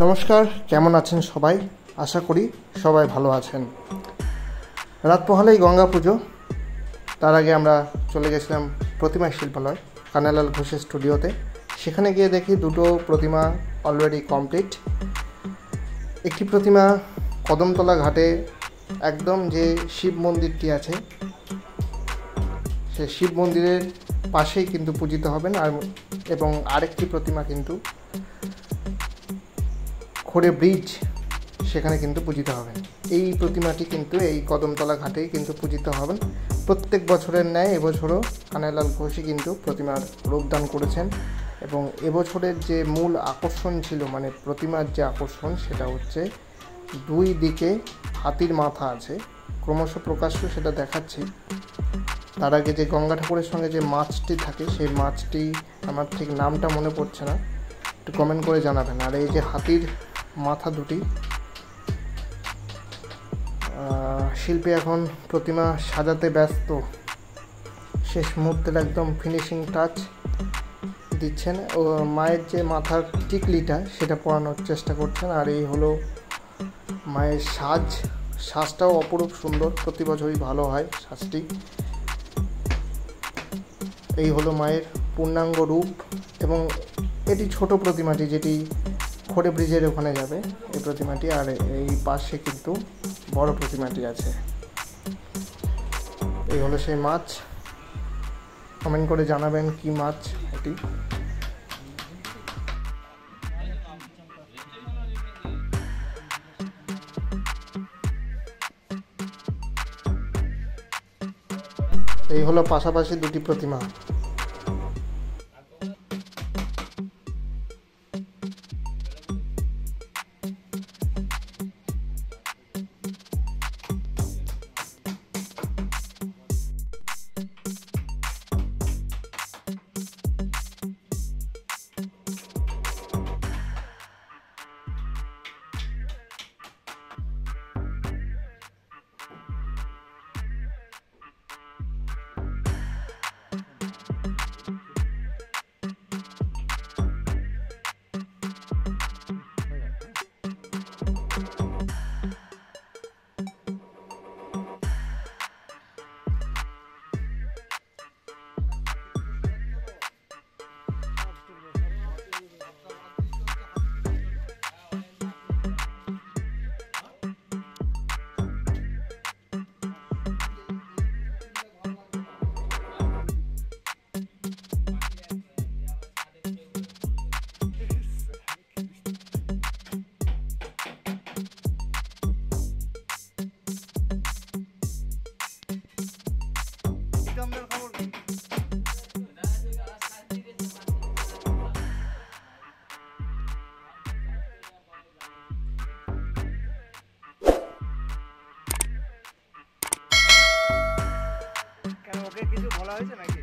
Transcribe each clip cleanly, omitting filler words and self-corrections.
নমস্কার, কেমন আছেন সবাই? আশা করি সবাই ভালো আছেন। রাত পোহালেই গঙ্গা পুজো। তার আগে আমরা চলে গেছিলাম প্রতিমা শিল্পালয় কানাইলাল ঘোষের স্টুডিওতে। সেখানে গিয়ে দেখি দুটো প্রতিমা অলরেডি কমপ্লিট। একটি প্রতিমা কদমতলা ঘাটে একদম যে শিব মন্দিরটি আছে সে শিব মন্দিরের পাশেই কিন্তু পূজিত হবেন, এবং আরেকটি প্রতিমা কিন্তু খড়ে ব্রিজ সেখানে কিন্তু পূজিত হবেন। এই প্রতিমাটি কিন্তু এই কদমতলা ঘাটেই কিন্তু পূজিত হবেন। প্রত্যেক বছরের ন্যায় এবছরও কানাইলাল ঘোষই কিন্তু প্রতিমার রূপদান করেছেন, এবং এবছরের যে মূল আকর্ষণ ছিল, মানে প্রতিমার যে আকর্ষণ, সেটা হচ্ছে দুই দিকে হাতির মাথা আছে, ক্রমশ প্রকাশ্য সেটা দেখাচ্ছি। তার আগে যে গঙ্গা ঠাকুরের সঙ্গে যে মাছটি থাকে সেই মাছটি আমার ঠিক নামটা মনে পড়ছে না, একটু কমেন্ট করে জানাবেন। আর এই যে হাতির মাথা দুটি, শিল্পী এখন প্রতিমা সাজাতে ব্যস্ত, শেষ মুহূর্তের একদম ফিনিশিং টাচ দিচ্ছেন। ও মায়ের যে মাথার টিকলিটা সেটা পরানোর চেষ্টা করছেন। আর এই হলো মায়ের সাজটাও অপরূপ সুন্দর, প্রতি বছরই ভালো হয় সাজটি। এই হলো মায়ের পূর্ণাঙ্গ রূপ, এবং এটি ছোট প্রতিমাটি যেটি খড়ে ব্রিজের ওখানে যাবে এই প্রতিমাটি, আর এই পাশে কিন্তু বড় প্রতিমাটি আছে। এই হলো সেই মাছ। কমেন্ট করে জানাবেন কি মাছ এটি। এই হলো পাশাপাশি দুটি প্রতিমা। কিছু বলা হয়েছে নাকি?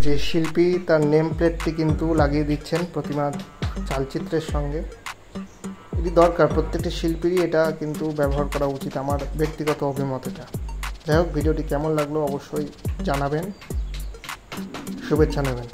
যে শিল্পী তার নেম প্লেটটি কিন্তু লাগিয়ে দিচ্ছেন প্রতিমার চালচিত্রের সঙ্গে। এটি দরকার, প্রত্যেকটি শিল্পীরই এটা কিন্তু ব্যবহার করা উচিত, আমার ব্যক্তিগত অভিমত এটা। যাই হোক, ভিডিওটি কেমন লাগলো অবশ্যই জানাবেন, শুভেচ্ছা নেবেন।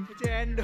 হচ্ছে এন্ড